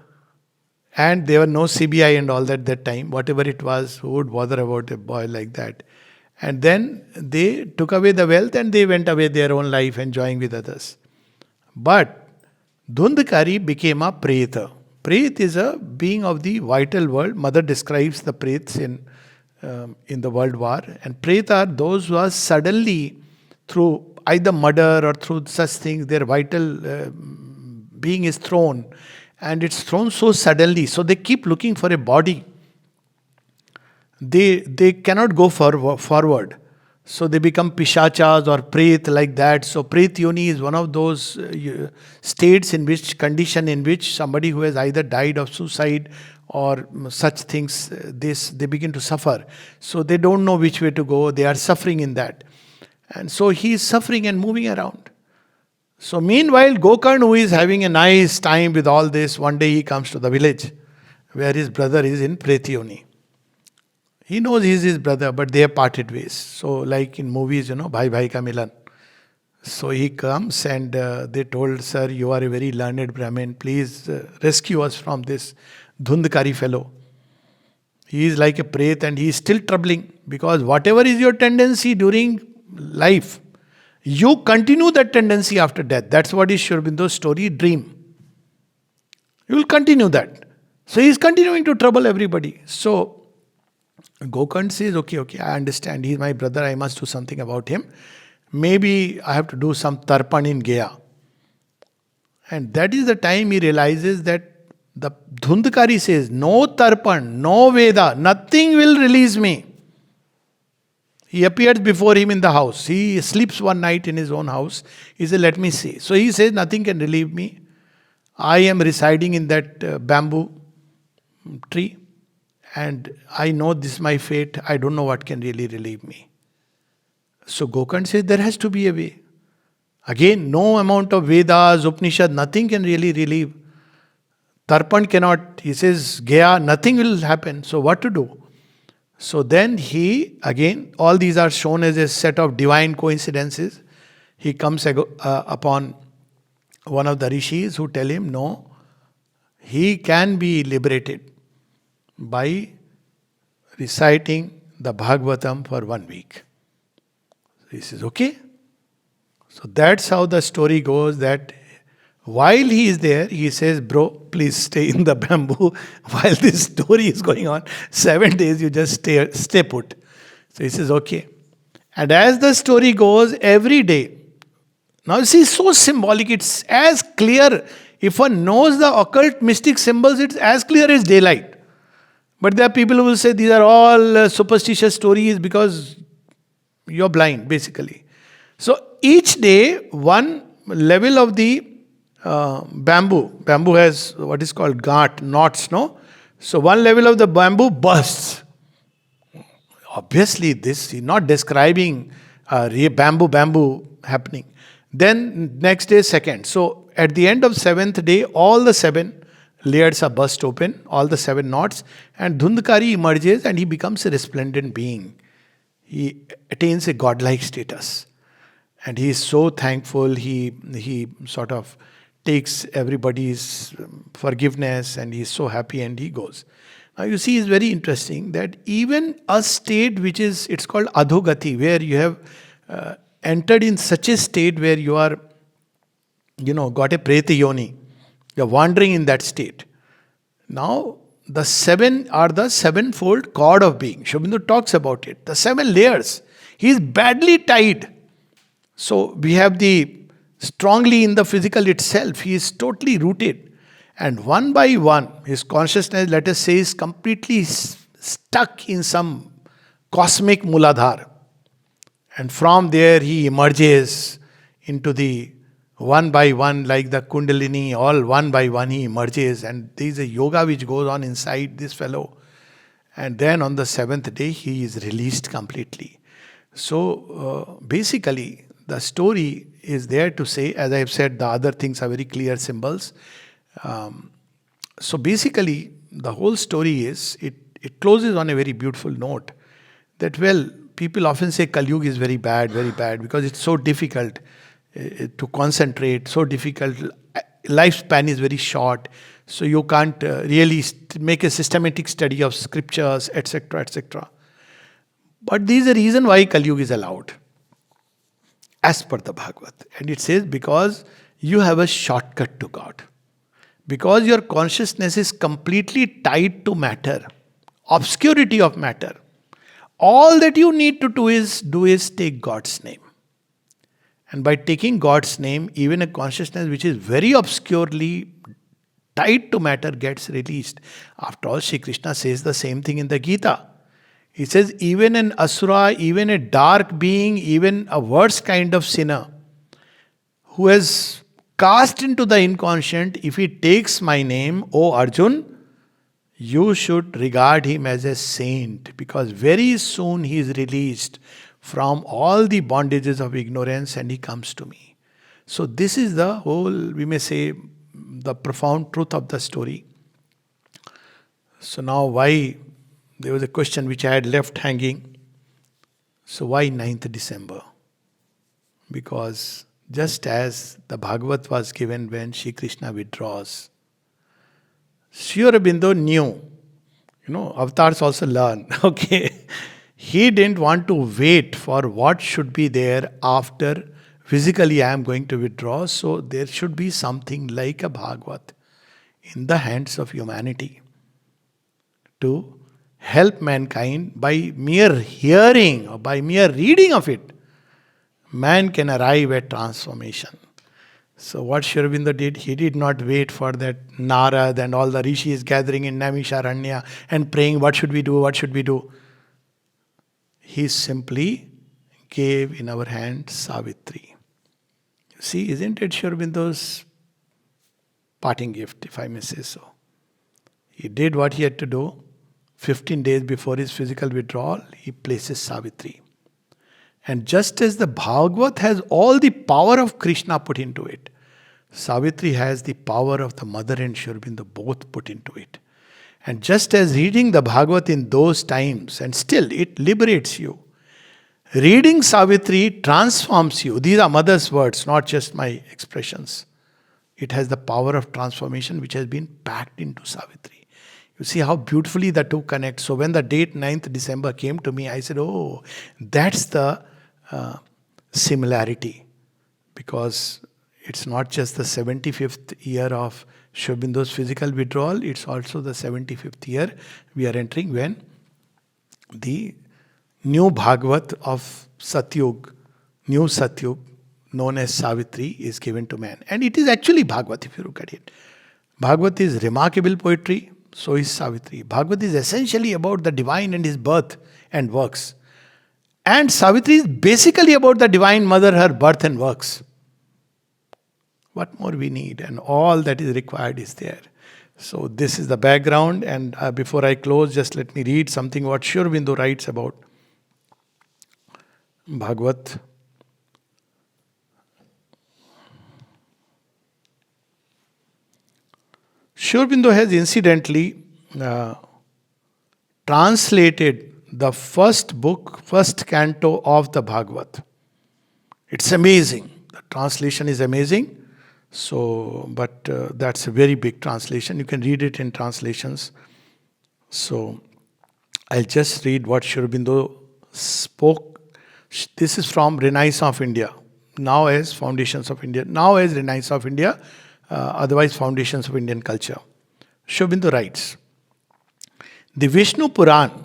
and there were no CBI and all that time. Whatever it was, who would bother about a boy like that? And then they took away the wealth and they went away their own life, enjoying with others. But Dhundhkari became a preta. Preta is a being of the vital world. Mother describes the pretas in the world war. And preta are those who are suddenly, through either murder or through such things, their vital being is thrown. And it's thrown so suddenly. So they keep looking for a body. They cannot go forward. So they become pishachas or pret like that. So pret yoni is one of those states condition in which somebody who has either died of suicide or such things, they begin to suffer. So they don't know which way to go. They are suffering in that. And so he is suffering and moving around. So meanwhile, Gokर्ण, who is having a nice time with all this, one day he comes to the village where his brother is in pret yoni. He knows he is his brother, but they have parted ways. So like in movies, bhai bhai ka milan. So he comes and they told, sir, you are a very learned Brahmin. Please rescue us from this Dhundhkari fellow. He is like a pret and he is still troubling, because whatever is your tendency during life, you continue that tendency after death. That's what is Sri Aurobindo's story, dream. You will continue that. So he is continuing to trouble everybody. So Gokर्ण says, okay, I understand. He is my brother. I must do something about him. Maybe I have to do some tarpan in Gaya. And that is the time he realizes that the Dhundhkari says, no tarpan, no Veda, nothing will release me. He appears before him in the house. He sleeps one night in his own house. He says, let me see. So he says, nothing can relieve me. I am residing in that bamboo tree. And I know this is my fate. I don't know what can really relieve me. So Gokर्ण says, there has to be a way. Again, no amount of Vedas, Upanishad, nothing can really relieve. Tarpan cannot. He says, Gaya, nothing will happen. So what to do? So then he, again, all these are shown as a set of divine coincidences. He comes upon one of the rishis who tell him, no, he can be liberated by reciting the Bhagwatam for 1 week. He says, okay. So that's how the story goes, that while he is there, he says, bro, please stay in the bamboo while this story is going on. 7 days you just stay put. So he says, okay. And as the story goes, every day, now you see, so symbolic, it's as clear. If one knows the occult mystic symbols, it's as clear as daylight. But there are people who will say these are all superstitious stories because you're blind, basically. So each day, one level of the bamboo has what is called knots, no? So one level of the bamboo bursts. Obviously, this is not describing bamboo happening. Then next day, second. So at the end of 7th day, all the 7 layers are burst open, all the 7 knots, and Dhundhkari emerges and he becomes a resplendent being. He attains a godlike status. And he is so thankful. He sort of takes everybody's forgiveness, and he is so happy, and he goes. Now you see, it's very interesting that even a state which is, it's called adhogati, where you have entered in such a state where you are, got a preta yoni. You are wandering in that state. Now, the seven are the sevenfold cord of being. Aurobindo talks about it. The 7 layers. He is badly tied. So we have the strongly in the physical itself. He is totally rooted. And one by one, his consciousness, let us say, is completely stuck in some cosmic muladhar. And from there he emerges into the one by one, like the Kundalini, all one by one he emerges. And there is a yoga which goes on inside this fellow. And then on the 7th day, he is released completely. So basically, the story is there to say, as I have said, the other things are very clear symbols. So basically, the whole story is, it closes on a very beautiful note. That, well, people often say Kali Yuga is very bad, because it's so difficult to concentrate, so difficult. Lifespan is very short, so you can't really make a systematic study of scriptures, etc., etc. But there is a reason why Kali Yuga is allowed, as per the Bhagavat. And it says, because you have a shortcut to God. Because your consciousness is completely tied to matter, obscurity of matter. All that you need to do is take God's name. And by taking God's name, even a consciousness which is very obscurely tied to matter gets released. After all, Shri Krishna says the same thing in the Gita. He says, even an asura, even a dark being, even a worse kind of sinner, who has cast into the inconscient, if he takes my name, O Arjun, you should regard him as a saint, because very soon he is released from all the bondages of ignorance and he comes to me. So this is the whole, we may say, the profound truth of the story. So now why, there was a question which I had left hanging. So why 9th December? Because just as the Bhagavat was given when Shri Krishna withdraws, Sri Aurobindo knew, avatars also learn, okay. He didn't want to wait for what should be there after physically I am going to withdraw. So there should be something like a Bhagavat in the hands of humanity to help mankind. By mere hearing or by mere reading of it, man can arrive at transformation. So what Sri Aurobindo did, he did not wait for that Narada and all the rishis gathering in Namisharana and praying, what should we do, what should we do? He simply gave in our hands Savitri. You see, isn't it Sri Aurobindo's parting gift, if I may say so? He did what he had to do. 15 days before his physical withdrawal, he places Savitri. And just as the Bhagavat has all the power of Krishna put into it, Savitri has the power of the mother and Sri Aurobindo both put into it. And just as reading the Bhagavat in those times, and still it liberates you, reading Savitri transforms you. These are mother's words, not just my expressions. It has the power of transformation which has been packed into Savitri. You see how beautifully the two connect. So when the date 9th December came to me, I said, oh, that's the similarity. Because it's not just the 75th year of Sri Aurobindo's physical withdrawal, it's also the 75th year we are entering when the new Bhagavat of Satyug, new Satyug, known as Savitri, is given to man. And it is actually Bhagavat if you look at it. Bhagavat is remarkable poetry, so is Savitri. Bhagavat is essentially about the divine and his birth and works. And Savitri is basically about the Divine Mother, her birth and works. What more we need? And all that is required is there. So this is the background. And before I close, just let me read something what Sri Aurobindo writes about Bhagavat. Sri Aurobindo has incidentally translated the first book, first canto of the Bhagavat It's amazing. The translation is amazing. So, but that's a very big translation. You can read it in translations. So, I'll just read what Sri Aurobindo spoke. This is from Renaissance of India, now as Foundations of India, now as Renaissance of India, otherwise Foundations of Indian Culture. Sri Aurobindo writes, the Vishnu Purana.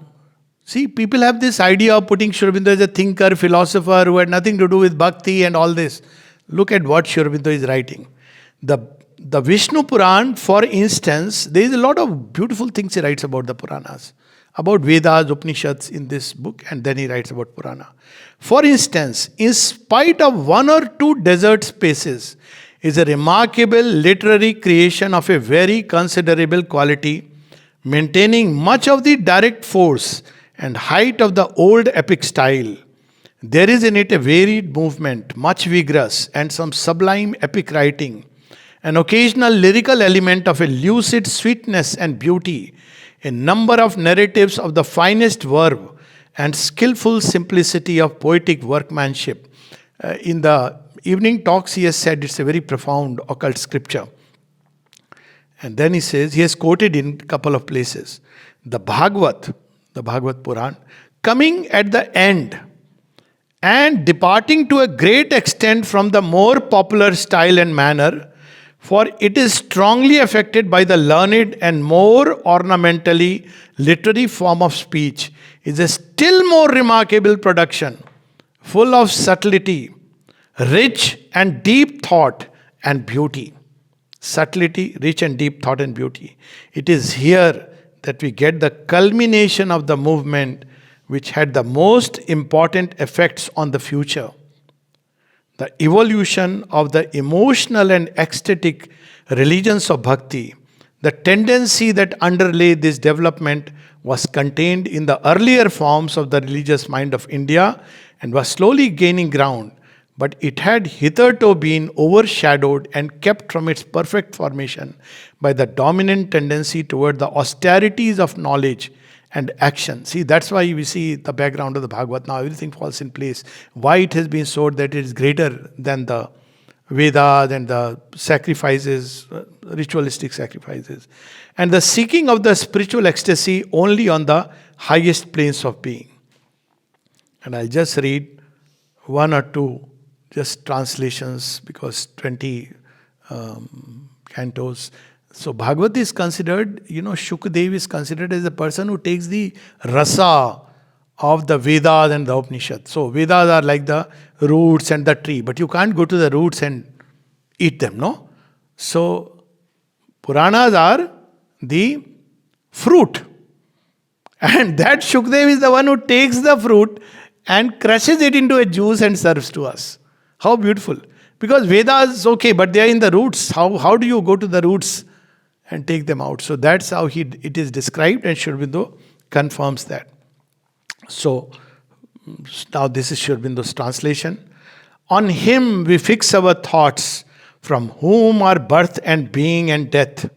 See, people have this idea of putting Sri Aurobindo as a thinker, philosopher who had nothing to do with bhakti and all this. Look at what Sri Aurobindo is writing. The Vishnu Purana, for instance, there is a lot of beautiful things he writes about the Puranas, about Vedas, Upanishads in this book, and then he writes about Purana. For instance, in spite of one or two desert spaces, is a remarkable literary creation of a very considerable quality, maintaining much of the direct force and height of the old epic style. There is in it a varied movement, much vigorous, and some sublime epic writing, an occasional lyrical element of a lucid sweetness and beauty, a number of narratives of the finest verve, and skillful simplicity of poetic workmanship. In the evening talks, he has said it's a very profound occult scripture. And then he says, he has quoted in a couple of places, the Bhagavat Purana, coming at the end and departing to a great extent from the more popular style and manner, for it is strongly affected by the learned and more ornamentally literary form of speech, is a still more remarkable production, full of subtlety, rich and deep thought and beauty. Subtlety, rich and deep thought and beauty. It is here that we get the culmination of the movement which had the most important effects on the future. The evolution of the emotional and ecstatic religions of bhakti, the tendency that underlay this development was contained in the earlier forms of the religious mind of India and was slowly gaining ground, but it had hitherto been overshadowed and kept from its perfect formation by the dominant tendency toward the austerities of knowledge and action. See, that's why we see the background of the Bhagavad. Now everything falls in place. Why it has been so that it is greater than the Vedas and the sacrifices, ritualistic sacrifices. And the seeking of the spiritual ecstasy only on the highest planes of being. And I'll just read one or two just translations because 20 cantos. So Bhagavat is considered, Shukdev is considered as a person who takes the rasa of the Vedas and the Upanishads. So Vedas are like the roots and the tree, but you can't go to the roots and eat them, no? So Puranas are the fruit. And that Shukdev is the one who takes the fruit and crushes it into a juice and serves to us. How beautiful. Because Vedas, okay, but they are in the roots. How do you go to the roots and take them out? So that's how it is described, and Sri Aurobindo confirms that. So now this is Sri Aurobindo's translation. On him we fix our thoughts, from whom are birth and being and death.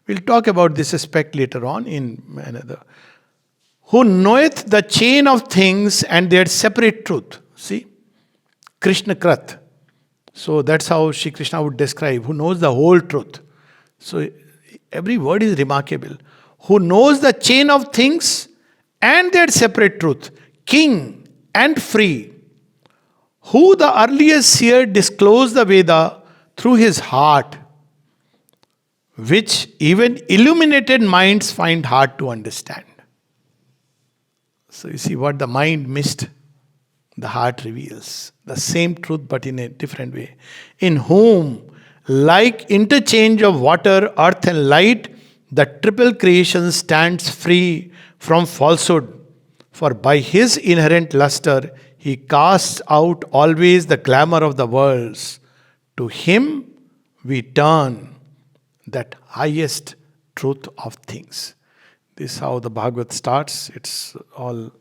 We'll talk about this aspect later on in another. Who knoweth the chain of things and their separate truth. See? Krishna Krat. So that's how Shri Krishna would describe, who knows the whole truth. So every word is remarkable. Who knows the chain of things and their separate truth. King and free. Who the earliest seer disclosed the Veda through his heart, which even illuminated minds find hard to understand. So you see what the mind missed, the heart reveals. The same truth but in a different way. In whom, like interchange of water, earth and light, the triple creation stands free from falsehood. For by his inherent luster, he casts out always the glamour of the worlds. To him we turn, that highest truth of things. This is how the Bhagavad starts. It's all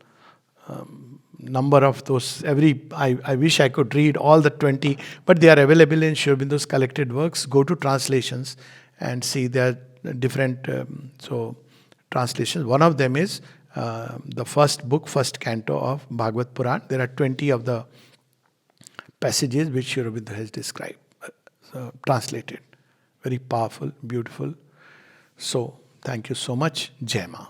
number of those. I wish I could read all the 20, but they are available in Sri Aurobindo's collected works. Go to translations and see there are different translations. One of them is the first book, first canto of Bhagavat Purana. There are 20 of the passages which Aurobindo has described, translated. Very powerful, beautiful. So, thank you so much. Jai Ma.